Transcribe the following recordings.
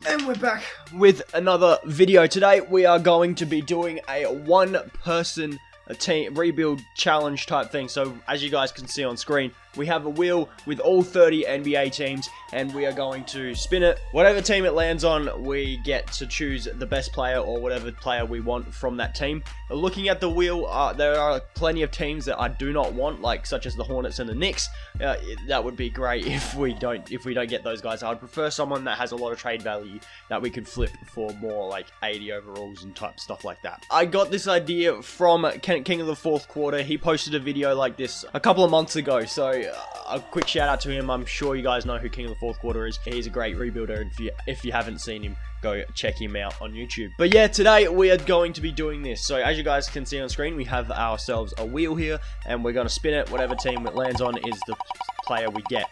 And we're back with another video. Today we are going to be doing a one-person team rebuild challenge type thing. So as you guys can see on screen, we have a wheel with all 30 NBA teams, and we are going to spin it. Whatever team it lands on, we get to choose the best player or whatever player we want from that team. Looking at the wheel, there are plenty of teams that I do not want, like such as the Hornets and the Knicks. That would be great if we don't get those guys. I'd prefer someone that has a lot of trade value that we could flip for more like 80 overalls and type stuff like that. I got this idea from King of the Fourth Quarter. He posted a video like this a couple of months ago, so a quick shout out to him. I'm sure you guys know who King of the Fourth Quarter is. He's a great rebuilder. If you haven't seen him, go check him out on YouTube. But yeah, today we are going to be doing this. So as you guys can see on screen, we have ourselves a wheel here, and we're going to spin it. Whatever team it lands on is the player we get.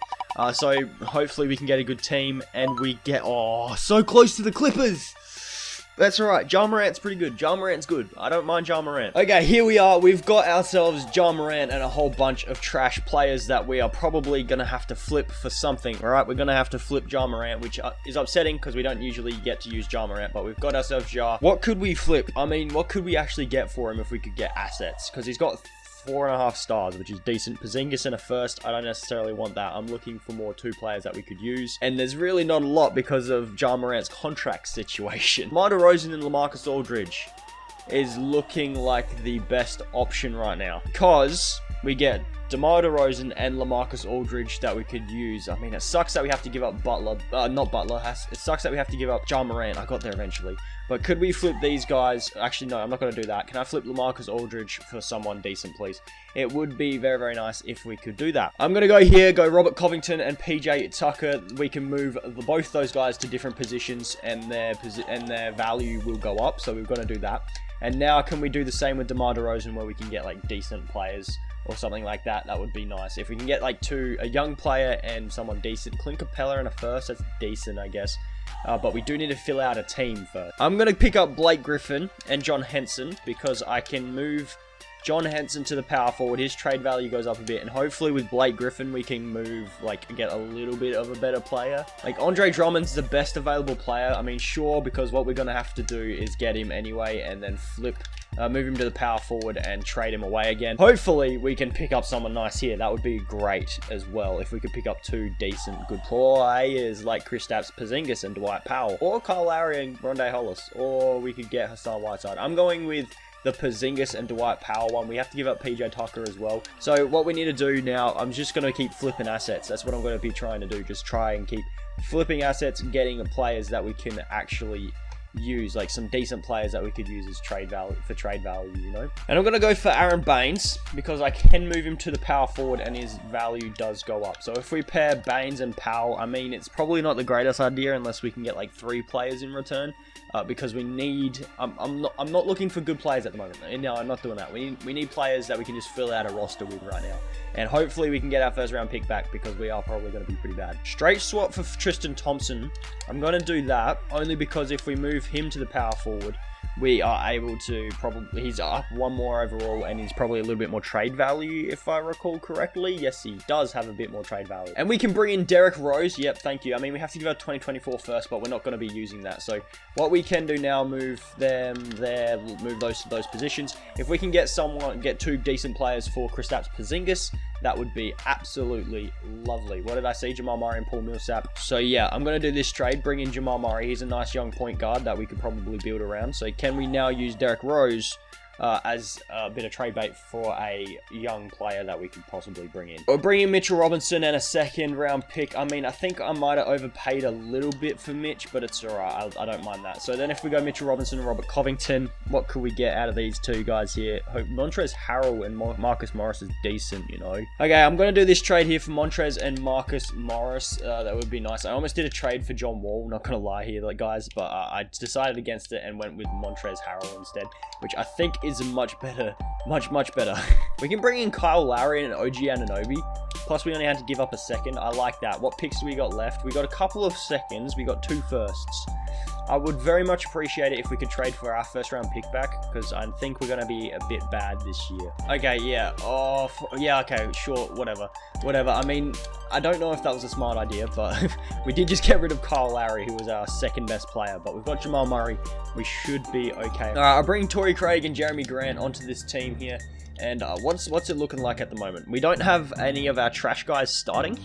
So hopefully we can get a good team, and we get, oh, so close to the Clippers. That's alright, Ja Morant's pretty good. Ja Morant's good. I don't mind Ja Morant. Okay, here we are. We've got ourselves Ja Morant and a whole bunch of trash players that we are probably going to have to flip for something. Alright, we're going to have to flip Ja Morant, which is upsetting because we don't usually get to use Ja Morant, but we've got ourselves Ja. What could we flip? I mean, what could we actually get for him if we could get assets? Because he's got 4.5 stars, which is decent. Porzingis in a first, I don't necessarily want that. I'm looking for more 2 players that we could use, and there's really not a lot because of Ja Morant's contract situation. DeMar DeRozan and LaMarcus Aldridge is looking like the best option right now, because we get DeMar DeRozan and LaMarcus Aldridge that we could use. I mean, it sucks that we have to give up Butler. Not Butler. It sucks that we have to give up Ja Morant. I got there eventually. But could we flip these guys? Actually, no, I'm not going to do that. Can I flip LaMarcus Aldridge for someone decent, please? It would be very, very nice if we could do that. I'm going to go here, go Robert Covington and PJ Tucker. We can move both those guys to different positions, and their value will go up. So we're going to do that. And now can we do the same with DeMar DeRozan, where we can get like decent players or something like that? That would be nice. If we can get like a young player and someone decent. Clint Capella in a first, that's decent, I guess. But we do need to fill out a team first. I'm going to pick up Blake Griffin and John Henson because I can move John Henson to the power forward. His trade value goes up a bit, and hopefully with Blake Griffin we can move, like, get a little bit of a better player. Like, Andre Drummond's the best available player. I mean, sure, because what we're going to have to do is get him anyway and then move him to the power forward and trade him away again. Hopefully we can pick up someone nice here. That would be great as well if we could pick up 2 decent good players like Kristaps Porzingis and Dwight Powell, or Kyle Lowry and Rondae Hollis, or we could get Hassan Whiteside. I'm going with the Porzingis and Dwight Powell one. We have to give up PJ Tucker as well. So what we need to do now, I'm just going to keep flipping assets. That's what I'm going to be trying to do. Just try and keep flipping assets and getting players that we can actually use, like some decent players that we could use as trade value, you know. And I'm going to go for Aaron Baines because I can move him to the power forward and his value does go up. So if we pair Baines and Powell, I mean, it's probably not the greatest idea unless we can get like 3 players in return. Because we need, I'm not looking for good players at the moment. No, I'm not doing that. We need players that we can just fill out a roster with right now. And hopefully we can get our first round pick back because we are probably going to be pretty bad. Straight swap for Tristan Thompson. I'm going to do that only because if we move him to the power forward, we are able to he's up 1 more overall, and he's probably a little bit more trade value if I recall correctly. Yes, he does have a bit more trade value. And we can bring in Derrick Rose. Yep, thank you. I mean, we have to give out 2024 first, but we're not going to be using that. So what we can do now, move them there, move those to those positions. If we can get 2 decent players for Kristaps Porzingis, that would be absolutely lovely. What did I say? Jamal Murray and Paul Millsap. So yeah, I'm going to do this trade, bring in Jamal Murray. He's a nice young point guard that we could probably build around. So can we now use Derrick Rose as a bit of trade bait for a young player that we could possibly bring in? We're bringing Mitchell Robinson and a 2nd round pick. I mean, I think I might have overpaid a little bit for Mitch, but it's alright. I don't mind that. So then if we go Mitchell Robinson and Robert Covington, what could we get out of these 2 guys here? Hope Montrezl Harrell and Marcus Morris is decent, you know. Okay, I'm going to do this trade here for Montrezl and Marcus Morris. That would be nice. I almost did a trade for John Wall, not going to lie here, like, guys, but I decided against it and went with Montrezl Harrell instead, which I think is much better. Much better. We can bring in Kyle Lowry and OG Anunoby. Plus, we only had to give up a 2nd. I like that. What picks do we got left? We got a couple of 2nds. We got 2 firsts. I would very much appreciate it if we could trade for our first round pick back, because I think we're going to be a bit bad this year. Okay, yeah. Oh, yeah, okay, sure, whatever. I mean, I don't know if that was a smart idea, but we did just get rid of Kyle Lowry, who was our second best player, but we've got Jamal Murray. We should be okay. All right, I'll bring Torrey Craig and Jeremy Grant onto this team here. And what's it looking like at the moment? We don't have any of our trash guys starting.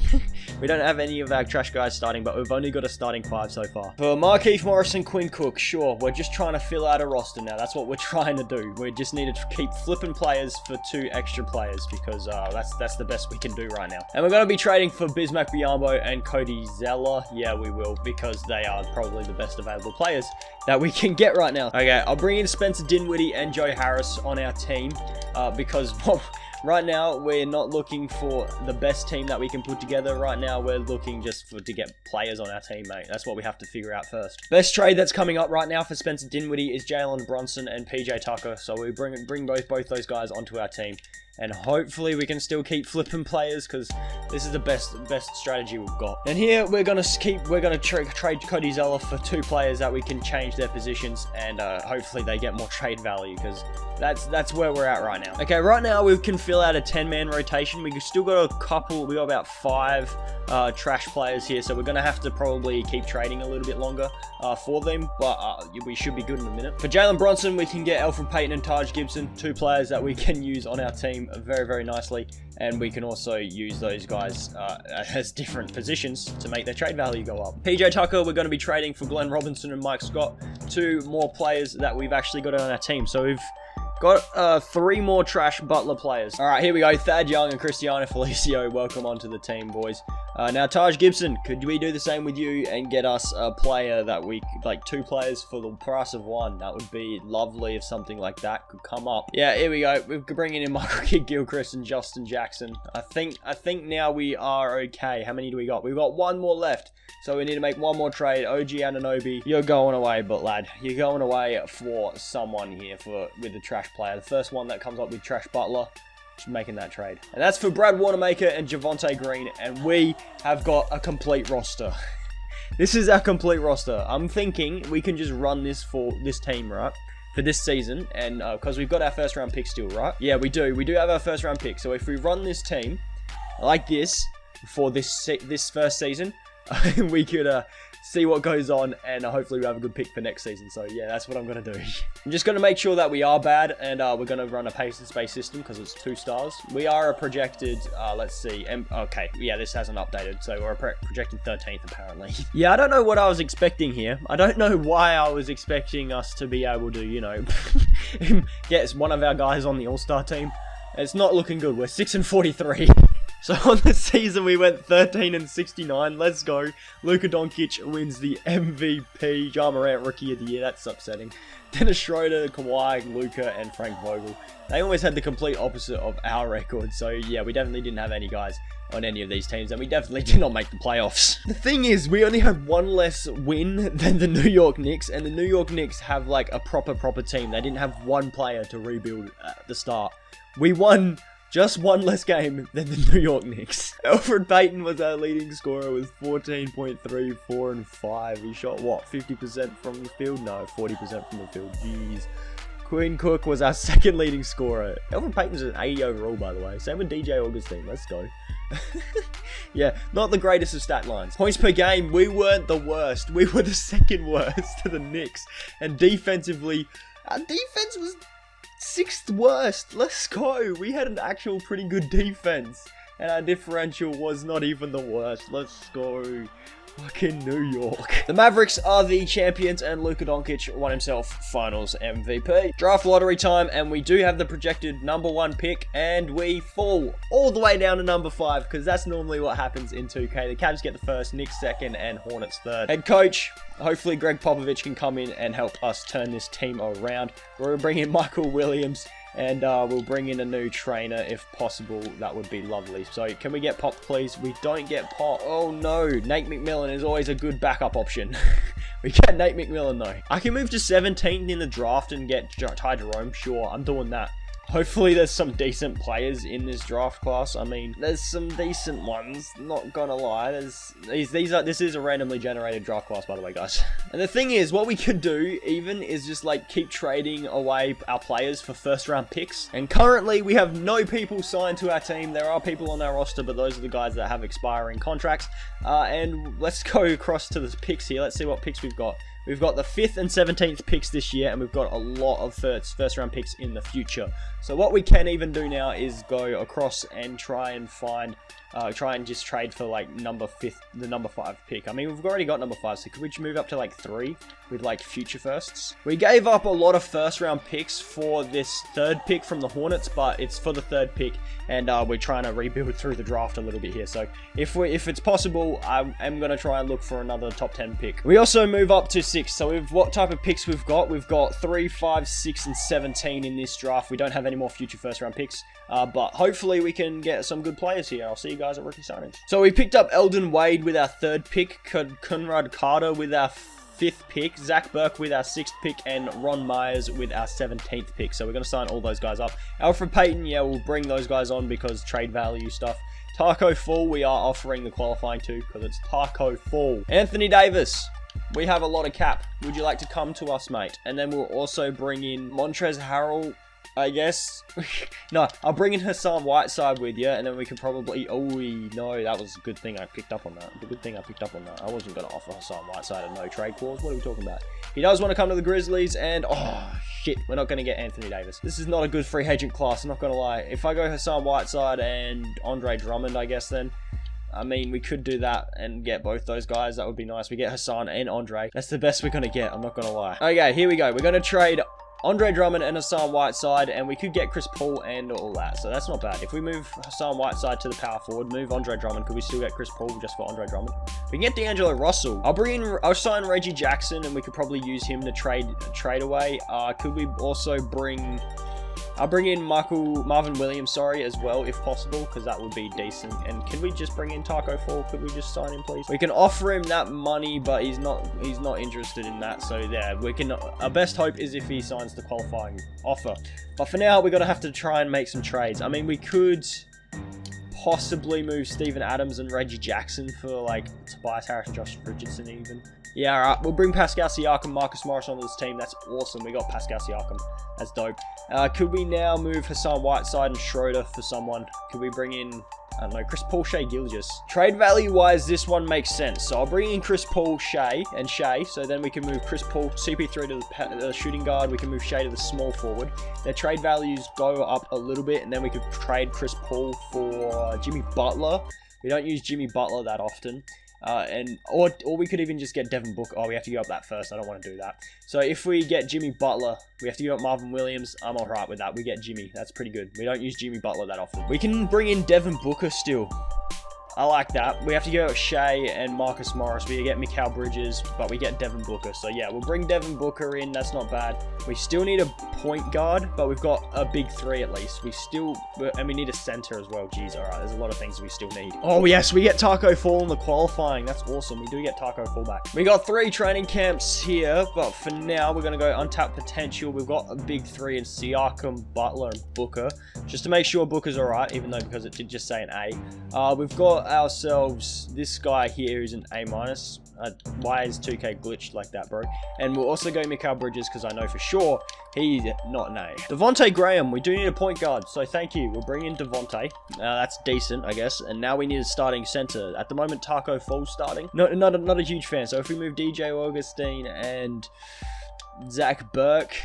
But we've only got a starting 5 so far. For Markeith Morris and Quinn Cook, sure, we're just trying to fill out a roster now. That's what we're trying to do. We just need to keep flipping players for 2 extra players, because that's the best we can do right now. And we're going to be trading for Bismack Biyombo and Cody Zeller. Yeah, we will, because they are probably the best available players that we can get right now. Okay, I'll bring in Spencer Dinwiddie and Joe Harris on our team, because right now we're not looking for the best team that we can put together. Right now we're looking just to get players on our team, mate. That's what we have to figure out first. Best trade that's coming up right now for Spencer Dinwiddie is Jalen Brunson and PJ Tucker. So we bring both those guys onto our team. And hopefully we can still keep flipping players, because this is the best strategy we've got. And here we're gonna trade Cody Zeller for 2 players that we can change their positions, and hopefully they get more trade value, because that's where we're at right now. Okay, right now we can fill out a 10-man rotation. We still got a couple. We got about 5 trash players here, so we're gonna have to probably keep trading a little bit longer for them, but we should be good in a minute. For Jalen Brunson, we can get Elfrid Payton and Taj Gibson, 2 players that we can use on our team very, very nicely, and we can also use those guys as different positions to make their trade value go up. PJ Tucker, we're going to be trading for Glenn Robinson and Mike Scott, 2 more players that we've actually got on our team. So we've got 3 more trash Butler players. All right, here we go. Thad Young and Cristiano Felicio, welcome onto the team, boys. Now, Taj Gibson, could we do the same with you and get us a player that we, like 2 players for the price of 1? That would be lovely if something like that could come up. Yeah, here we go. We're bringing in Michael Kidd-Gilchrist and Justin Jackson. I think now we are okay. How many do we got? We've got 1 more left. So we need to make 1 more trade. OG Anunoby, you're going away, but lad, you're going away for someone here with the trash player. The first one that comes up with Trash Butler, just making that trade. And that's for Brad Wanamaker and Javonte Green, and we have got a complete roster. This is our complete roster. I'm thinking we can just run this for this team, right? For this season, and because we've got our first round pick still, right? Yeah, we do. We do have our first round pick. So if we run this team like this for this first season, we could see what goes on, and hopefully we have a good pick for next season. So yeah, that's what I'm going to do. I'm just going to make sure that we are bad, and we're going to run a pace and space system because it's 2 stars. We are a projected, let's see, okay, yeah, this hasn't updated, so we're a projected 13th apparently. Yeah, I don't know what I was expecting here. I don't know why I was expecting us to be able to, you know, get one of our guys on the All-Star team. It's not looking good. We're 6-43. So on the season, we went 13-69. Let's go. Luka Doncic wins the MVP. Ja Morant, Rookie of the Year. That's upsetting. Dennis Schroeder, Kawhi, Luka, and Frank Vogel. They always had the complete opposite of our record. So yeah, we definitely didn't have any guys on any of these teams, and we definitely did not make the playoffs. The thing is, we only had 1 less win than the New York Knicks, and the New York Knicks have like a proper team. They didn't have 1 player to rebuild at the start. We won just 1 less game than the New York Knicks. Elfrid Payton was our leading scorer with 14.3, 4 and 5. He shot, what, 50% from the field? No, 40% from the field. Jeez. Quinn Cook was our second leading scorer. Elfrid Payton's an 80 overall, by the way. Same with DJ Augustine. Let's go. Yeah, not the greatest of stat lines. Points per game, we weren't the worst. We were the second worst to the Knicks. And defensively, our defense was 6th worst. Let's go. We had an actual pretty good defense, and our differential was not even the worst. Let's go. Fucking New York. The Mavericks are the champions, and Luka Doncic won himself Finals MVP. Draft lottery time, and we do have the projected number 1 pick, and we fall all the way down to number 5, because that's normally what happens in 2K. The Cavs get the first, Knicks second, and Hornets third. Head coach, hopefully Greg Popovich can come in and help us turn this team around. We're bringing Michael Williams, and we'll bring in a new trainer if possible. That would be lovely. So can we get Pop, please? We don't get Pop. Oh no, Nate McMillan is always a good backup option. We get Nate McMillan though. I can move to 17th in the draft and get Ty Jerome. Sure, I'm doing that. Hopefully there's some decent players in this draft class. I mean, there's some decent ones, not gonna lie. This is a randomly generated draft class, by the way, guys. And the thing is, what we could do even is just like keep trading away our players for first round picks. And currently we have no people signed to our team. There are people on our roster, but those are the guys that have expiring contracts. And let's go across to the picks here. Let's see what picks we've got. We've got the 5th and 17th picks this year, and we've got a lot of first round picks in the future. So what we can even do now is go across and try and just trade for like the number 5 pick. I mean, we've already got number 5, so could we just move up to like 3 with like future firsts? We gave up a lot of first round picks for this 3rd pick from the Hornets, but it's for the 3rd pick, and we're trying to rebuild through the draft a little bit here. So if it's possible, I am going to try and look for another top 10 pick. We also move up to 6. So what type of picks we've got? We've got 3, 5, 6, and 17 in this draft. We don't have any more future first round picks, but hopefully we can get some good players here. I'll see you guys at rookie signings. So we picked up Eldon Wade with our 3rd pick, Conrad Carter with our 5th pick, Zach Burke with our 6th pick, and Ron Myers with our 17th pick. So we're going to sign all those guys up. Alfred Payton, yeah, we'll bring those guys on because trade value stuff. Taco Fall, we are offering the qualifying to because it's Taco Fall. Anthony Davis, we have a lot of cap. Would you like to come to us, mate? And then we'll also bring in Montrezl Harrell, I guess. No, I'll bring in Hassan Whiteside with you, and then we can probably... Oh, no, that was a good thing I picked up on that. A good thing I picked up on that. I wasn't going to offer Hassan Whiteside a no-trade clause. What are we talking about? He does want to come to the Grizzlies, and... Oh, shit, we're not going to get Anthony Davis. This is not a good free agent class, I'm not going to lie. If I go Hassan Whiteside and Andre Drummond, I guess, then... I mean, we could do that and get both those guys. That would be nice. We get Hassan and Andre. That's the best we're going to get. I'm not going to lie. Okay, here we go. We're going to trade Andre Drummond and Hassan Whiteside, and we could get Chris Paul and all that. So that's not bad. If we move Hassan Whiteside to the power forward, move Andre Drummond, could we still get Chris Paul just for Andre Drummond? We can get D'Angelo Russell. I'll sign Reggie Jackson, and we could probably use him to trade away. Could we also bring... I'll bring in Marvin Williams, as well, if possible, because that would be decent. And can we just bring in Taco Fall? Could we just sign him, please? We can offer him that money, but he's not interested in that. So yeah, our best hope is if he signs the qualifying offer. But for now, we're gonna have to try and make some trades. I mean, we could possibly move Steven Adams and Reggie Jackson for like Tobias Harris, Josh Richardson even. Yeah, alright, we'll bring Pascal Siakam, Marcus Morris onto this team. That's awesome. We got Pascal Siakam. That's dope. Could we now move Hassan Whiteside and Schroeder for someone? Could we bring in, I don't know, Chris Paul, Shai Gilgeous? Trade value-wise, this one makes sense. So I'll bring in Chris Paul, Shai. So then we can move Chris Paul, CP3 to the shooting guard. We can move Shai to the small forward. Their trade values go up a little bit, and then we could trade Chris Paul for Jimmy Butler. We don't use Jimmy Butler that often. Or we could even just get Devin Booker. Oh, we have to go up that first. I don't want to do that. So if we get Jimmy Butler, we have to give up Marvin Williams. I'm alright with that. We get Jimmy. That's pretty good. We don't use Jimmy Butler that often. We can bring in Devin Booker still. I like that. We have to go with Shai and Marcus Morris. We get Mikal Bridges, but we get Devin Booker. So yeah, we'll bring Devin Booker in. That's not bad. We still need a point guard, but we've got a big 3 at least. And we need a center as well. Jeez, alright. There's a lot of things we still need. Oh yes, we get Taco Fall in the qualifying. That's awesome. We do get Taco Fall back. We got 3 training camps here, but for now, we're going to go untapped potential. We've got a big 3 in Siakam, Butler, and Booker. Just to make sure Booker's alright, even though because it did just say an A. We've got ourselves this guy here who's an A-. Why is 2K glitched like that, bro? And we'll also go Mikal Bridges because I know for sure he's not an A. Devontae Graham, we do need a point guard, so thank you. We'll bring in Devontae. That's decent, I guess. And now we need a starting center. At the moment, Taco Fall's starting. Not a huge fan. So if we move DJ Augustine and Zach Burke,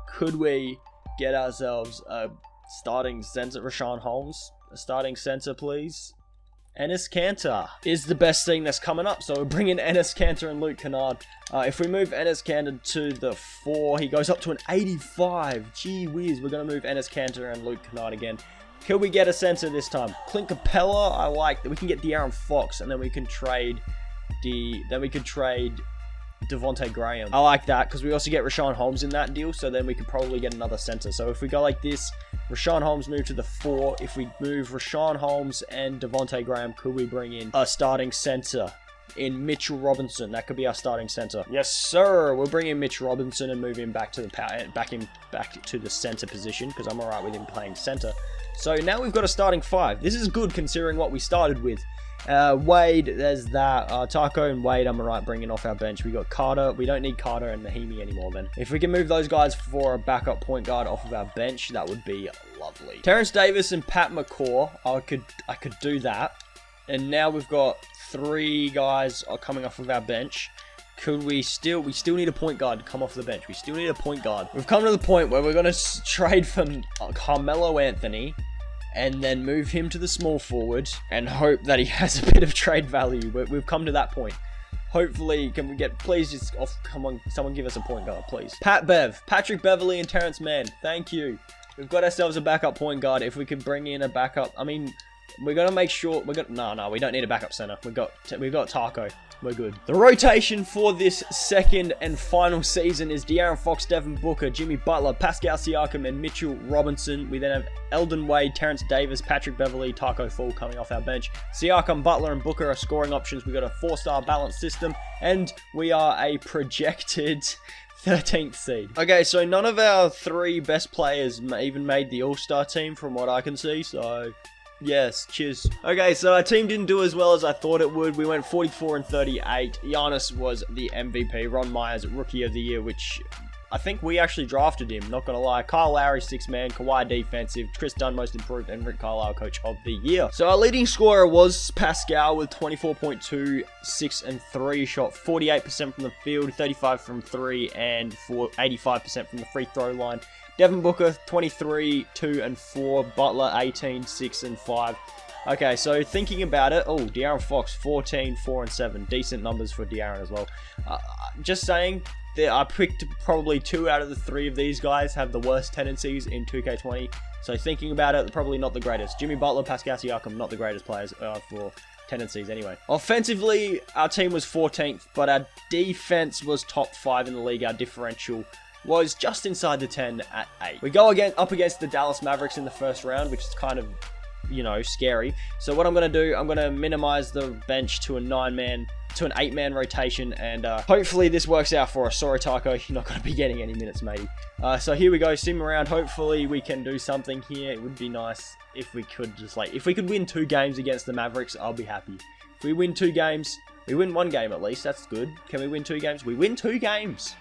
could we get ourselves a starting center? Rashawn Holmes, a starting center, please. Enes Kanter is the best thing that's coming up. So we'll bring in Enes Kanter and Luke Kennard. If we move Enes Kanter to the 4, he goes up to an 85. Gee whiz, we're going to move Enes Kanter and Luke Kennard again. Can we get a center this time? Clint Capella, I like that. We can get De'Aaron Fox, and then we can trade Devontae Graham. I like that because we also get Rashawn Holmes in that deal, so then we could probably get another center. So if we go like this, Rashawn Holmes move to the 4. If we move Rashawn Holmes and Devontae Graham, could we bring in a starting center in Mitchell Robinson. That could be our starting center. Yes, sir. We'll bring in Mitch Robinson and move him back to the back to the center position because I'm alright with him playing center. So now we've got a starting 5. This is good considering what we started with. Wade, there's that. Taco and Wade, I'm alright bringing off our bench. We got Carter. We don't need Carter and Mahimi anymore then. If we can move those guys for a backup point guard off of our bench, that would be lovely. Terrence Davis and Pat McCaw, I could do that. And now we've got 3 guys coming off of our bench. We still need a point guard to come off the bench. We still need a point guard. We've come to the point where we're going to trade for Carmelo Anthony and then move him to the small forward and hope that he has a bit of trade value. We've come to that point. Hopefully, can we get, please just off, come on, someone give us a point guard, please. Patrick Beverly and Terrence Mann, thank you. We've got ourselves a backup point guard. If we could bring in a backup, I mean, we're going to make sure, no, we don't need a backup center. We've got Taco. We're good. The rotation for this second and final season is De'Aaron Fox, Devin Booker, Jimmy Butler, Pascal Siakam, and Mitchell Robinson. We then have Eldon Wade, Terrence Davis, Patrick Beverly, Taco Fall coming off our bench. Siakam, Butler, and Booker are scoring options. We've got a 4-star balanced system, and we are a projected 13th seed. Okay, so none of our 3 best players even made the All-Star team from what I can see, so yes, cheers. Okay, so our team didn't do as well as I thought it would. We went 44 and 38. Giannis was the MVP. Ron Myers, Rookie of the Year, which I think we actually drafted him, not gonna lie. Kyle Lowry, 6-man. Kawhi, defensive. Chris Dunn, most improved. And Rick Carlisle, Coach of the Year. So our leading scorer was Pascal with 24.2, 6 and 3. Shot 48% from the field, 35 from 3, and 85% from the free throw line. Devin Booker, 23, 2 and 4. Butler, 18, 6 and 5. Okay, so thinking about it, De'Aaron Fox, 14, 4 and 7. Decent numbers for De'Aaron as well. Just saying, I picked probably 2 out of the 3 of these guys have the worst tendencies in 2K20. So thinking about it, probably not the greatest. Jimmy Butler, Pascal Siakam, not the greatest players for tendencies anyway. Offensively, our team was 14th, but our defense was top 5 in the league. Our differential was just inside the 10 at 8. We go up against the Dallas Mavericks in the first round, which is kind of, you know, scary. So what I'm going to do, I'm going to minimize the bench to an 8-man rotation, and hopefully this works out for us. Sorry, Taco, you're not going to be getting any minutes, matey. So here we go, sim around. Hopefully we can do something here. It would be nice if we could just, if we could win 2 games against the Mavericks, I'll be happy. If we win 2 games, we win 1 game at least, that's good. Can we win 2 games? We win 2 games.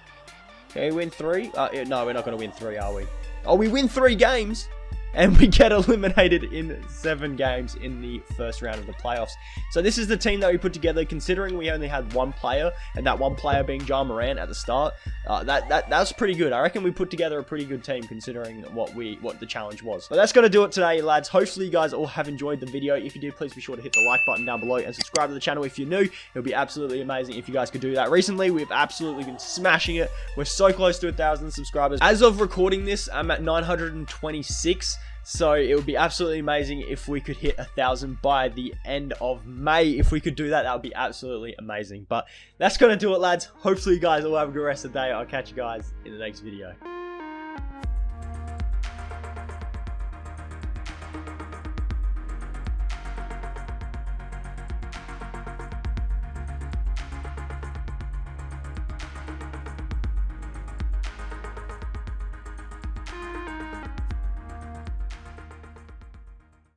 Can we win 3? No, we're not going to win 3, are we? Oh, we win 3 games, and we get eliminated in 7 games in the first round of the playoffs. So this is the team that we put together, considering we only had 1 player, and that 1 player being Ja Morant at the start. That's pretty good. I reckon we put together a pretty good team, considering what the challenge was. But that's going to do it today, lads. Hopefully you guys all have enjoyed the video. If you did, please be sure to hit the like button down below and subscribe to the channel if you're new. It would be absolutely amazing if you guys could do that. Recently, we've absolutely been smashing it. We're so close to 1,000 subscribers. As of recording this, I'm at 926. So it would be absolutely amazing if we could hit 1,000 by the end of May. If we could do that, that would be absolutely amazing. But that's going to do it, lads. Hopefully you guys all have a good rest of the day. I'll catch you guys in the next video.